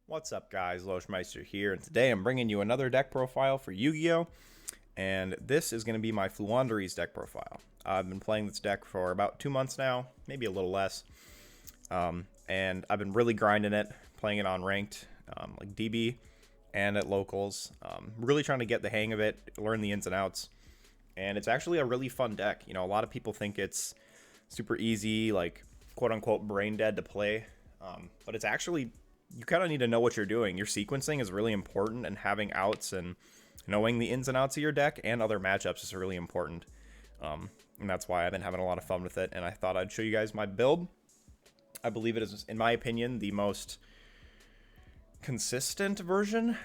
What's up, guys? Loschmeister here, and today I'm bringing you another deck profile for Yu-Gi-Oh! And this is going to be my Floowandereeze deck profile. I've been playing this deck for about 2 months now, maybe a little less, and I've been really grinding it, playing it on ranked, like DB, and at locals. Really trying to get the hang of it, learn the ins and outs, and it's actually a really fun deck. You know, a lot of people think it's super easy, like quote-unquote brain dead to play, but it's actually, you kind of need to know what you're doing. Your sequencing is really important, and having outs and knowing the ins and outs of your deck and other matchups is really important. And that's why I've been having a lot of fun with it, and I thought I'd show you guys my build. I believe it is, in my opinion, the most consistent version,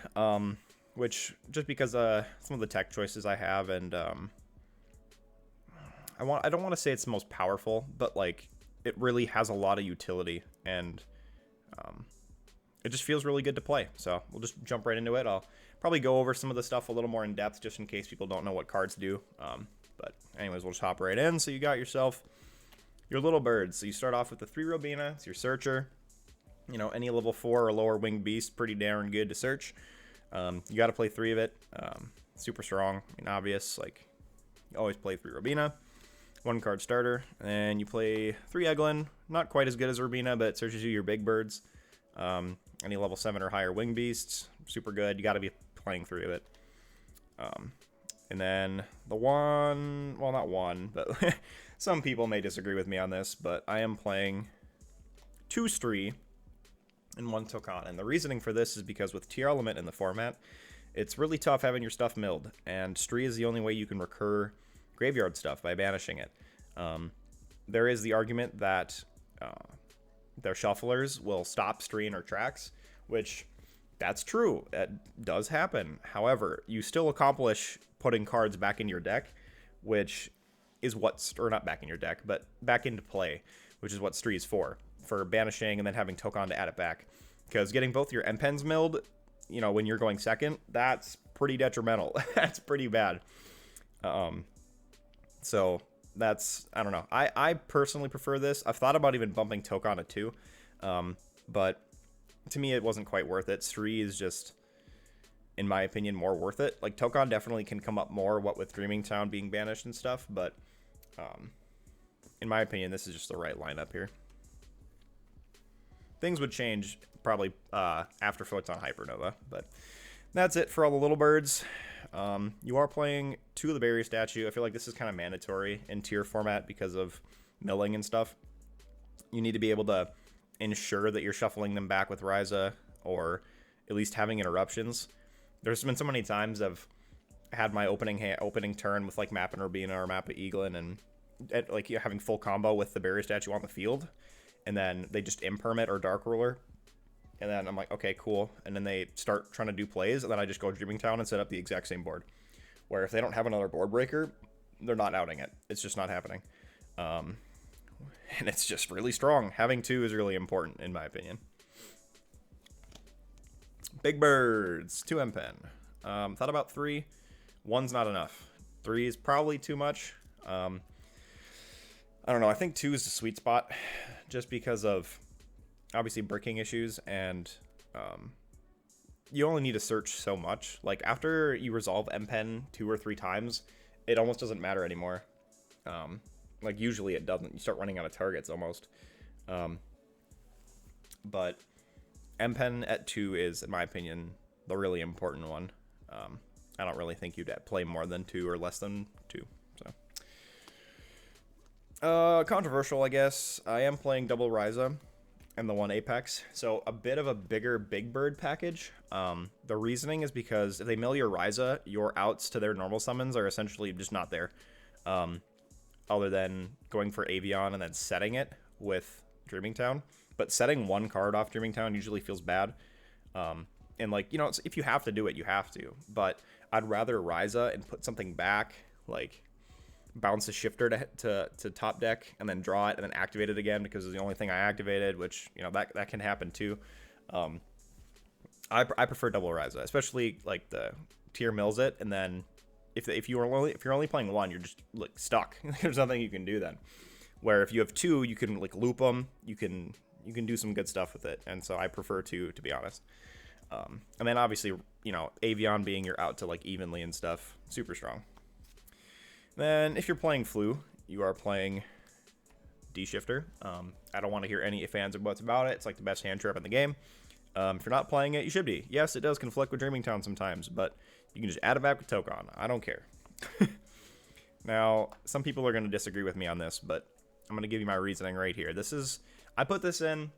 which just because some of the tech choices I have, and I don't want to say it's the most powerful, but like it really has a lot of utility, and it just feels really good to play. So we'll just jump right into it. I'll probably go over some of the stuff a little more in depth just in case people don't know what cards do. But anyways, we'll just hop right in. So you got yourself your little birds. So you start off with the 3 Robina. It's your searcher. You know, any level 4 or lower winged beast, pretty darn good to search. You got to play 3 of it. Super strong. I mean, obvious. Like, you always play 3 Robina. 1 card starter. And you play 3 Eglin. Not quite as good as Robina, but it searches you your big birds. Any level 7 or higher wing beasts, super good. You got to be playing 3 of it. And then the one, well, not one, but some people may disagree with me on this, but I am playing 2 Stree and 1 Tokan. And the reasoning for this is because with Tier Element in the format, it's really tough having your stuff milled, and Stree is the only way you can recur graveyard stuff by banishing it. There is the argument that their shufflers will stop Stree in her tracks, which that's true. That does happen. However, you still accomplish putting cards back in your deck, which is what, or not back in your deck, but back into play, which is what Stree is for banishing and then having Tokan to add it back. Because getting both your M-Pens milled, you know, when you're going second, that's pretty detrimental. That's pretty bad. So that's, I don't know. I personally prefer this. I've thought about even bumping Tokan to 2, but to me it wasn't quite worth it. Stree is just, in my opinion, more worth it. Like, Tokan definitely can come up more, what with Dreaming Town being banished and stuff, but in my opinion, this is just the right lineup here. Things would change probably after Photon Hypernova, but that's it for all the little birds. You are playing 2 of the Barrier Statue. I feel like this is kind of mandatory in tier format because of milling and stuff. You need to be able to ensure that you're shuffling them back with Ryza, or at least having interruptions. There's been so many times I've had my opening turn with like Map and Robina or Map of Eaglin, and like having full combo with the Barrier Statue on the field, and then they just imperm it or Dark Ruler. And then I'm like, okay, cool. And then they start trying to do plays, and then I just go Dreaming Town and set up the exact same board. Where if they don't have another board breaker, they're not outing it. It's just not happening. And it's just really strong. Having 2 is really important, in my opinion. Big birds, 2 M-Pen. Thought about 3. 1's not enough. 3 is probably too much. I don't know. I think 2 is the sweet spot, just because of obviously bricking issues, and you only need to search so much. Like, after you resolve M-Pen 2 or 3 times, it almost doesn't matter anymore. Like, usually it doesn't. You start running out of targets almost. But M-Pen at 2 is, in my opinion, the really important one. I don't really think you'd play more than 2 or less than 2. So, controversial, I guess. I am playing double Ryza and the 1 Apex, so a bit of a bigger big bird package. The reasoning is because if they mill your Ryza, your outs to their normal summons are essentially just not there, other than going for Avion and then setting it with Dreaming Town. But setting 1 card off Dreaming Town usually feels bad, and like, you know, if you have to do it, you have to, but I'd rather Ryza and put something back, like bounce a shifter to top deck and then draw it and then activate it again because it's the only thing I activated, which, you know, that can happen too. I prefer double Ryza, especially like the tier mills it, and then if you're only playing 1, you're just like stuck. There's nothing you can do then. Where if you have 2, you can like loop them, you can You can do some good stuff with it, and so I prefer to be honest. And then obviously, you know, Avion being your out to like evenly and stuff, super strong. Then if you're playing Flu, you are playing D-Shifter. I don't want to hear any ifs, ands, or buts about it. It's like the best hand trap in the game. If you're not playing it, you should be. Yes, it does conflict with Dreaming Town sometimes, but you can just add it back with Tokon. I don't care. Now, some people are going to disagree with me on this, but I'm going to give you my reasoning right here. I put this in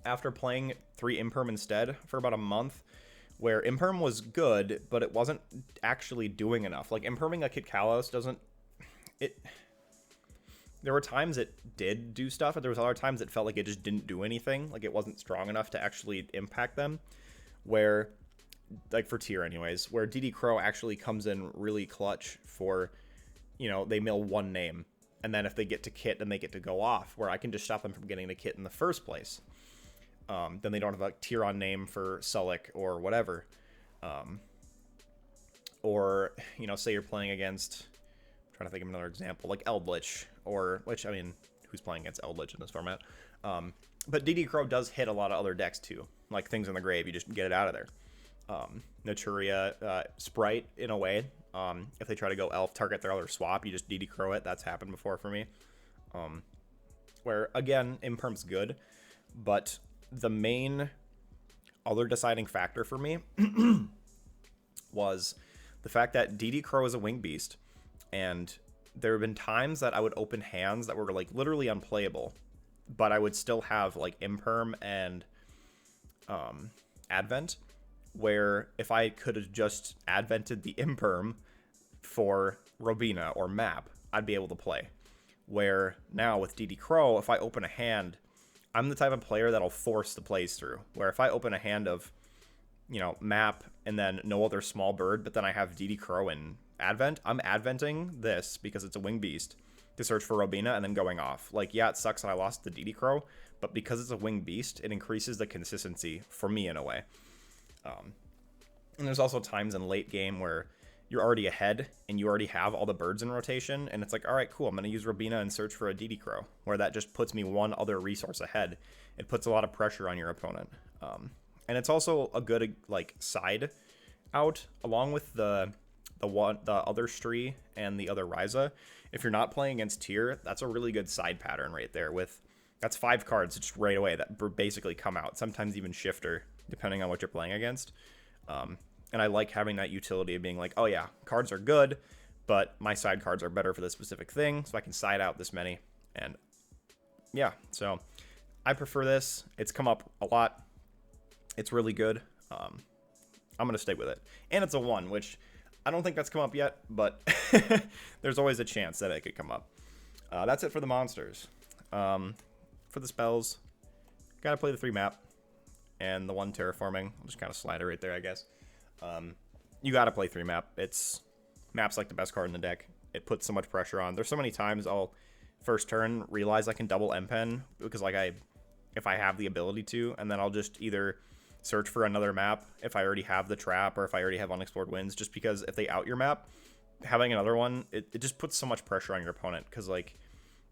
after playing 3 Imperm instead for about a month, where Imperm was good, but it wasn't actually doing enough. Like, Imperming a Kit Kalos doesn't... There were times it did do stuff, and there was other times it felt like it just didn't do anything. Like, it wasn't strong enough to actually impact them. Where, like, for tier anyways, where DD Crow actually comes in really clutch for, you know, they mill 1 name. And then if they get to kit, then they get to go off, where I can just stop them from getting to kit in the first place. Then they don't have a tier on name for Sulik or whatever. Or, you know, say you're playing against... trying to think of another example, like Eldritch, or, which, I mean, who's playing against Eldritch in this format? But DD Crow does hit a lot of other decks, too. Like, things in the grave, you just get it out of there. Naturia, Sprite, in a way. If they try to go Elf, target their other swap, you just DD Crow it. That's happened before for me. Where, again, Imperm's good, but the main other deciding factor for me was the fact that DD Crow is a winged beast. And there have been times that I would open hands that were like literally unplayable, but I would still have like Imperm and Advent, where if I could have just Advented the Imperm for Robina or Map, I'd be able to play. Where now with DD Crow, if I open a hand, I'm the type of player that'll force the plays through. Where if I open a hand of, you know, Map and then no other small bird, but then I have DD Crow and Advent, I'm Adventing this because it's a winged beast to search for Robina and then going off. Like, yeah, it sucks that I lost the DD Crow, but because it's a winged beast, it increases the consistency for me in a way. And there's also times in late game where you're already ahead and you already have all the birds in rotation, and it's like, all right, cool, I'm going to use Robina and search for a DD Crow, where that just puts me one other resource ahead. It puts a lot of pressure on your opponent. And it's also a good, like, side out, along with the other Stree and the other Ryza. If you're not playing against tier, that's a really good side pattern right there. That's 5 cards just right away that basically come out, sometimes even Shifter, depending on what you're playing against. And I like having that utility of being like, oh yeah, cards are good, but my side cards are better for this specific thing, so I can side out this many. And yeah, so I prefer this. It's come up a lot. It's really good. I'm going to stick with it. And it's a 1, which I don't think that's come up yet, but there's always a chance that it could come up. That's it for the monsters. For the spells, gotta play the 3 map and the 1 terraforming. I'll just kind of slide it right there, I guess. You gotta play 3 map. Map's like the best card in the deck. It puts so much pressure on. There's so many times I'll first turn realize I can double M-Pen because if I have the ability to, and then I'll just either search for another map if I already have the trap or if I already have unexplored winds, just because if they out your map, having another one, it just puts so much pressure on your opponent, because like,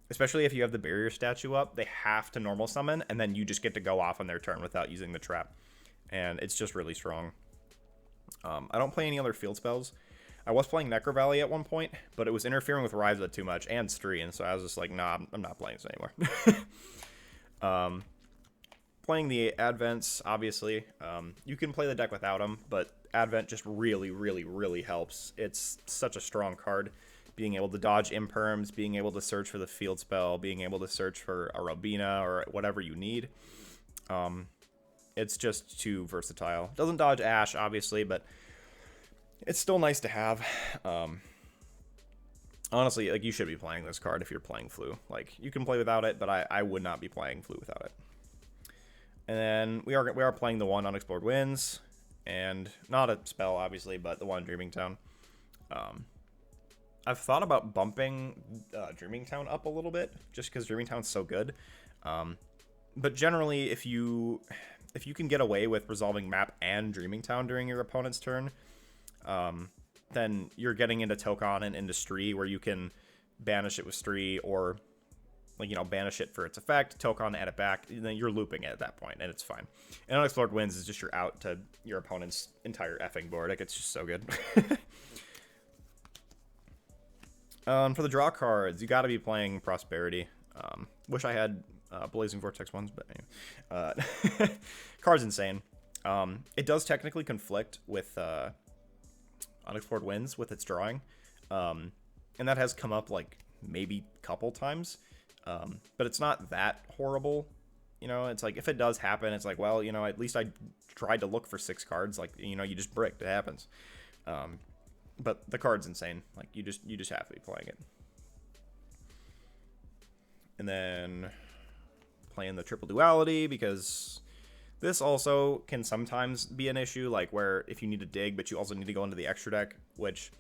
especially if you have the barrier statue up, they have to normal summon, and then you just get to go off on their turn without using the trap, and it's just really strong. I don't play any other field spells. I was playing Necro Valley at one point, but it was interfering with Ryza too much and Stree, and so I was just like, nah, I'm not playing this anymore. Playing the Advents, obviously. You can play the deck without them, but Advent just really, really, really helps. It's such a strong card. Being able to dodge Imperms, being able to search for the field spell, being able to search for a Robina or whatever you need. It's just too versatile. Doesn't dodge Ash, obviously, but it's still nice to have. Honestly, like, you should be playing this card if you're playing Flu. Like, you can play without it, but I would not be playing Flu without it. And then we are playing the 1 Unexplored Winds, and not a spell, obviously, but the 1 Dreaming Town. I've thought about bumping Dreaming Town up a little bit, just because Dreaming Town's so good. But generally, if you can get away with resolving map and Dreaming Town during your opponent's turn, then you're getting into Tokon and into Stree, where you can banish it with Stree, or like, you know, banish it for its effect, token, add it back, and then you're looping it at that point, and it's fine. And Unexplored Winds is just your out to your opponent's entire effing board. Like, it's just so good. For the draw cards, you got to be playing Prosperity. Wish I had Blazing Vortex ones, but anyway. Card's insane. It does technically conflict with Unexplored Winds with its drawing. And that has come up, like, maybe a couple times. But it's not that horrible. You know, it's like, if it does happen, it's like, well, you know, at least I tried to look for 6 cards. Like, you know, you just bricked. It happens. But the card's insane. Like, you just have to be playing it. And then playing the triple duality, because this also can sometimes be an issue, like where if you need to dig, but you also need to go into the extra deck, which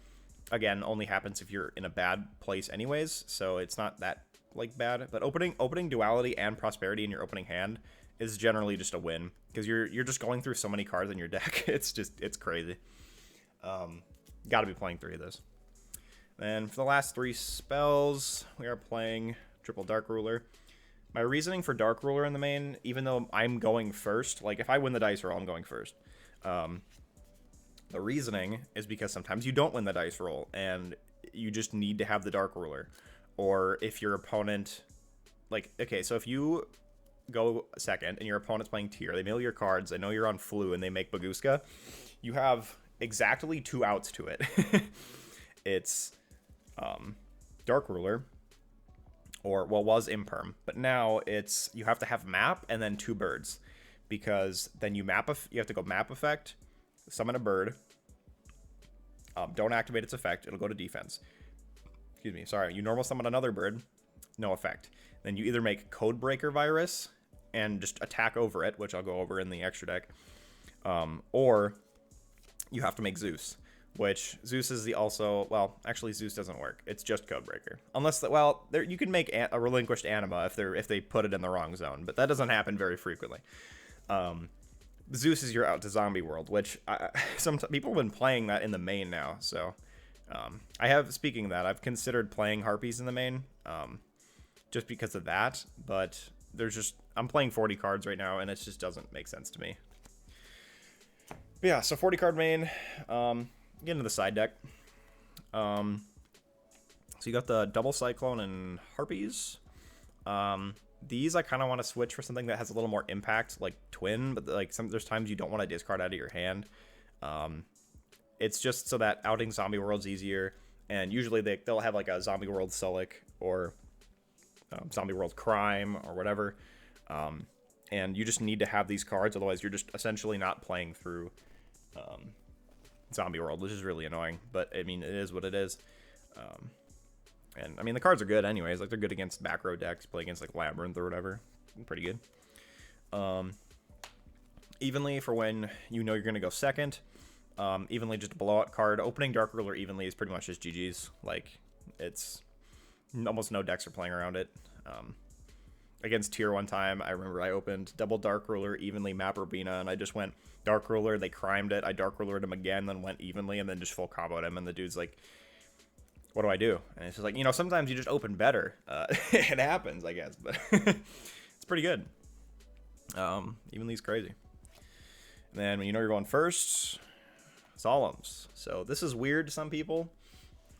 again only happens if you're in a bad place anyways, so it's not that like bad. But opening duality and prosperity in your opening hand is generally just a win, because you're just going through so many cards in your deck. It's crazy. Got to be playing 3 of those. Then for the last 3 spells, we are playing triple Dark Ruler. My reasoning for Dark Ruler in the main, even though I'm going first, like if I win the dice roll, I'm going first. The reasoning is because sometimes you don't win the dice roll, and you just need to have the Dark Ruler. Or if your opponent, like, okay, so if you go second and your opponent's playing tier, they mill your cards, they know you're on Flu, and they make Baguska, you have exactly 2 outs to it. It's Dark Ruler, or, well, was Imperm, but now it's, you have to have map and then 2 birds, because then you you have to go map effect, summon a bird, don't activate its effect, it'll go to defense. Excuse me, sorry, you normal summon another bird, no effect. Then you either make Codebreaker Virus and just attack over it, which I'll go over in the extra deck, or you have to make Zeus, which Zeus is the also, well, actually Zeus doesn't work. It's just Codebreaker. Unless, well, there, you can make a relinquished anima if they put it in the wrong zone, but that doesn't happen very frequently. Zeus is your out to zombie world, which some people have been playing that in the main now. So I have, speaking of that, I've considered playing Harpies in the main, just because of that, but there's just, I'm playing 40 cards right now, and it just doesn't make sense to me. But yeah, so 40 card main. Get into the side deck. So you got the double Cyclone and Harpies. These I kind of want to switch for something that has a little more impact, like Twin, but like there's times you don't want to discard out of your hand. It's just so that outing Zombie World's easier, and usually they'll have like a Zombie World Sulic or Zombie World Crime or whatever. And you just need to have these cards, otherwise you're just essentially not playing through Zombie World, which is really annoying, but I mean, it is what it is. And I mean, the cards are good anyways, like they're good against back row decks, play against like Labyrinth or whatever, pretty good. Evenly for when you know you're going to go second, evenly just a blowout card. Opening Dark Ruler evenly is pretty much just GG's, like it's almost no decks are playing around it. Against tier one time, I remember I opened double Dark Ruler, evenly Map Urbina, and I just went Dark Ruler, they crimed it, I Dark Rulered him again, then went evenly, and then just full comboed him, and the dude's like, what do I do? And it's just like, you know, sometimes you just open better. It happens, I guess, but it's pretty good. Evenly's crazy. And then when you know you're going first, Solemns. So this is weird to some people.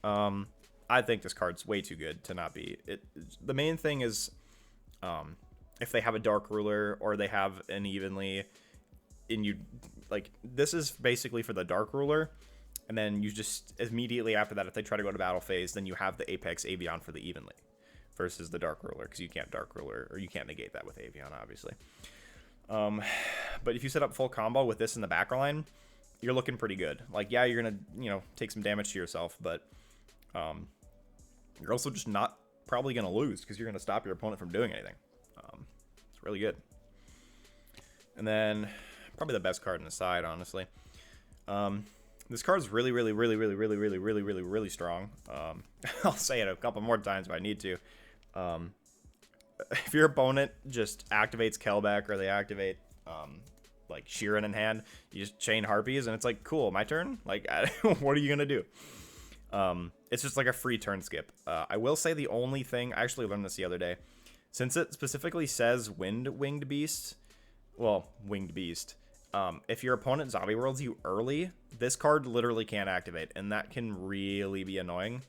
I think this card's way too good to not be. The main thing is, if they have a Dark Ruler or they have an evenly, and you like, this is basically for the Dark Ruler, and then you just immediately after that, if they try to go to battle phase, then you have the Apex Avion for the evenly versus the Dark Ruler, because you can't Dark Ruler, or you can't negate that with Avion, obviously. But if you set up full combo with this in the back line, you're looking pretty good. Like, yeah, you're gonna, you know, take some damage to yourself, but you're also just not probably gonna lose, because you're gonna stop your opponent from doing anything. It's really good. And then probably the best card in the side, honestly. This card's really, really, really, really, really, really, really, really, really strong. I'll say it a couple more times if I need to. If your opponent just activates Kelbeck, or they activate like Sheeran in hand, you just chain Harpies, and it's like, cool, my turn? Like, what are you gonna do? It's just like a free turn skip. I will say the only thing, I actually learned this the other day, Since it specifically says Winged Beast, well, Winged Beast, if your opponent zombie worlds you early, this card literally can't activate, and that can really be annoying.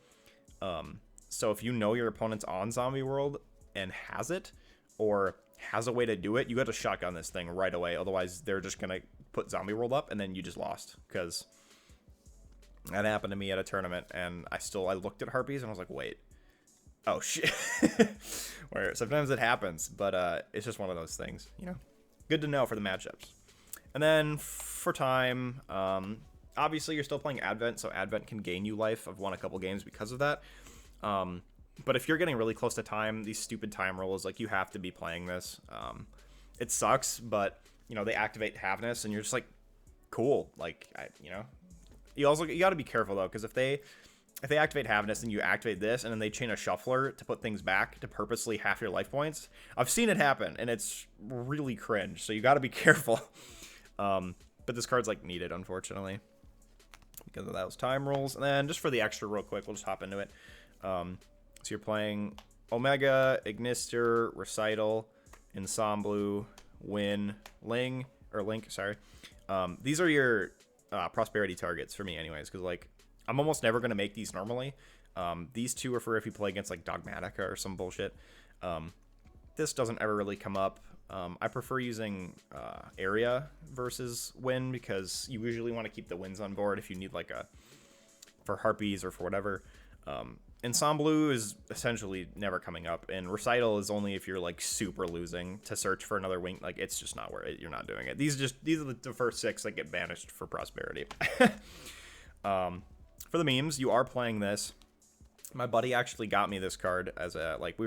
So if you know your opponent's on zombie world and has it, or has a way to do it, you got to shotgun this thing right away. Otherwise, they're just going to put zombie world up, and then you just lost. Because that happened to me at a tournament, and I looked at Harpies, and I was like, wait. Oh, shit. Where sometimes it happens, but it's just one of those things, you know? Good to know for the matchups. And then for time, obviously you're still playing Advent, so Advent can gain you life. I've won a couple games because of that. But if you're getting really close to time, these stupid time rules, like, you have to be playing this. It sucks, but, you know, they activate Havness, and you're just like, cool. Like, you know, you got to be careful, though, because if they activate Havness and you activate this, and then they chain a Shuffler to put things back to purposely half your life points, I've seen it happen, and it's really cringe, so you got to be careful. But this card's, like, needed, unfortunately, because of those time rules. And then just for the extra real quick, we'll just hop into it. So you're playing Omega, Ignister, Recital, Ensemble, Link, sorry. These are your prosperity targets for me anyways, because, like, I'm almost never going to make these normally. These two are for if you play against, like, Dogmatica or some bullshit. This doesn't ever really come up. I prefer using Area versus Win, because you usually want to keep the wins on board if you need, like, for Harpies or for whatever. Ensemble is essentially never coming up, and Recital is only if you're, like, super losing to search for another wing. Like, it's just not where you're not doing it. These are the first 6 that get banished for prosperity. For the memes, you are playing this. My buddy actually got me this card as a, like,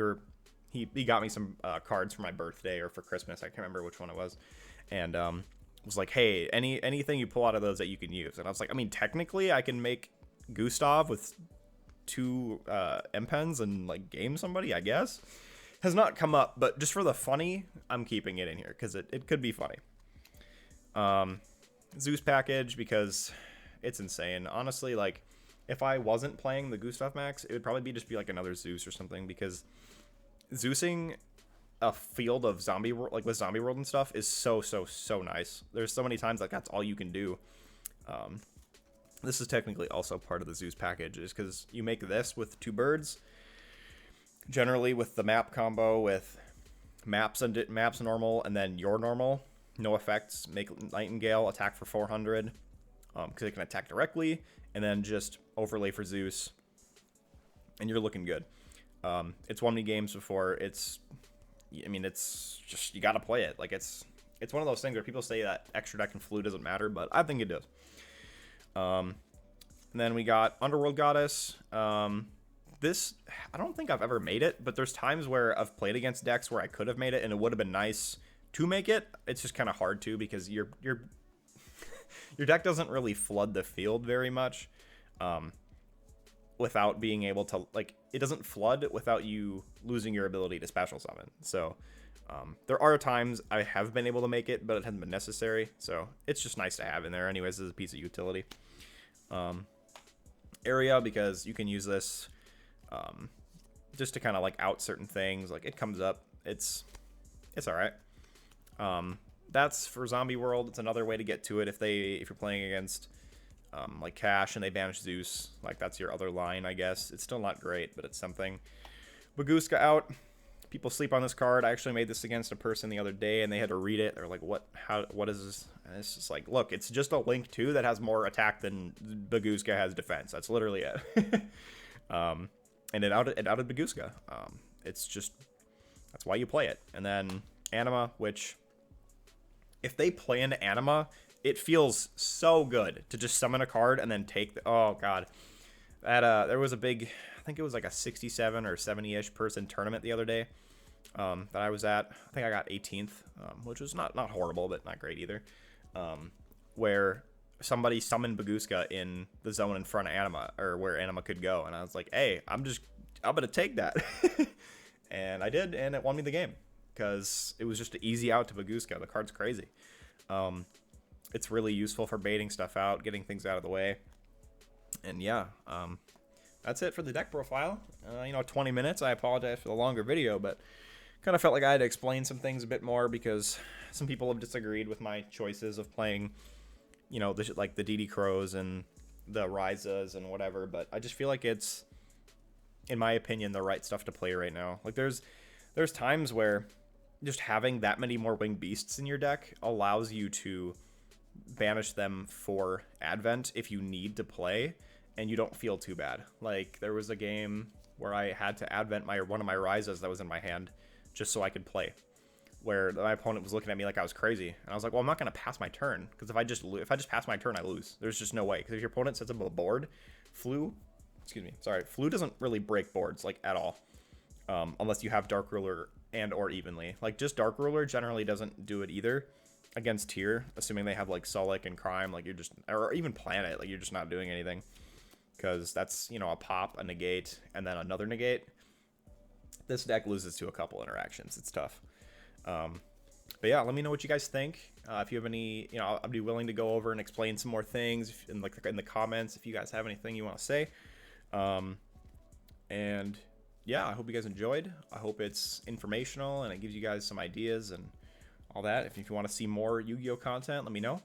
he got me some cards for my birthday or for Christmas. I can't remember which one it was, and was like, hey, anything you pull out of those that you can use. And I was like, I mean, technically I can make Gustav with 2 M-Pens and, like, game somebody, I guess. Has not come up, but just for the funny, I'm keeping it in here because it could be funny. Zeus package, because it's insane. Honestly, like, if I wasn't playing the Gustav Max, it would probably just be like another Zeus or something, because Zeusing a field of zombie world, like with zombie world and stuff, is so nice. There's so many times like that's all you can do. This is technically also part of the Zeus package, is because you make this with 2 birds, generally with the map combo with maps normal, and then your normal, no effects, make Nightingale attack for 400, because it can attack directly, and then just overlay for Zeus, and you're looking good. It's won me games before. It's just, you gotta play it. Like, it's one of those things where people say that extra deck and flu doesn't matter, but I think it does. And then we got Underworld Goddess. This, I don't think I've ever made it, but there's times where I've played against decks where I could have made it, and it would have been nice to make it. It's just kind of hard to, because your deck doesn't really flood the field very much, without being able to, like, it doesn't flood without you losing your ability to special summon. So there are times I have been able to make it, but it hasn't been necessary. So it's just nice to have in there anyways as a piece of utility. Area, because you can use this just to kind of, like, out certain things. Like, it comes up. It's all right. That's for Zombie World. It's another way to get to it if you're playing against like Cash and they banish Zeus. Like, that's your other line, I guess. It's still not great, but it's something. Baguska out. People sleep on this card. I actually made this against a person the other day, and they had to read it. They're like, what is this? And it's just like, look, it's just a Link 2 that has more attack than Baguska has defense. That's literally it. And it outed Baguska. It's just, that's why you play it. And then Anima, which, if they play into Anima, it feels so good to just summon a card and then take the, oh god. That there was a big, I think it was like a 67 or 70-ish person tournament the other day that I was at. I think I got 18th, which was not horrible, but not great either. Where somebody summoned Baguska in the zone in front of Anima, or where Anima could go, and I was like, hey, I'm gonna take that. And I did, and it won me the game, because it was just an easy out to Baguska. The card's crazy. It's really useful for baiting stuff out, getting things out of the way. And yeah, that's it for the deck profile. 20 minutes. I apologize for the longer video, but kind of felt like I had to explain some things a bit more because some people have disagreed with my choices of playing, you know, like the DD Crows and the Ryzas and whatever. But I just feel like it's, in my opinion, the right stuff to play right now. Like there's times where just having that many more winged beasts in your deck allows you to banish them for Advent if you need to play, and you don't feel too bad. Like there was a game where I had to Advent one of my Ryzas that was in my hand just so I could play, where my opponent was looking at me like I was crazy, and I was like, well, I'm not gonna pass my turn, because if I just pass my turn, I lose. There's just no way, because if your opponent sets up a board, Flu doesn't really break boards like at all, unless you have Dark Ruler and or Evenly. Like just Dark Ruler generally doesn't do it either against tier, assuming they have like Solic and Crime, like you're just, or even Planet, like you're just not doing anything, because that's, you know, a pop, a negate, and then another negate. This deck loses to a couple interactions. It's tough. But yeah, let me know what you guys think. If you have any, you know, I'd be willing to go over and explain some more things in the comments if you guys have anything you want to say. And yeah, I hope you guys enjoyed. I hope it's informational and it gives you guys some ideas and all that. If you want to see more Yu-Gi-Oh content, let me know.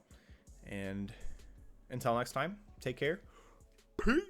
And until next time, take care. Peace.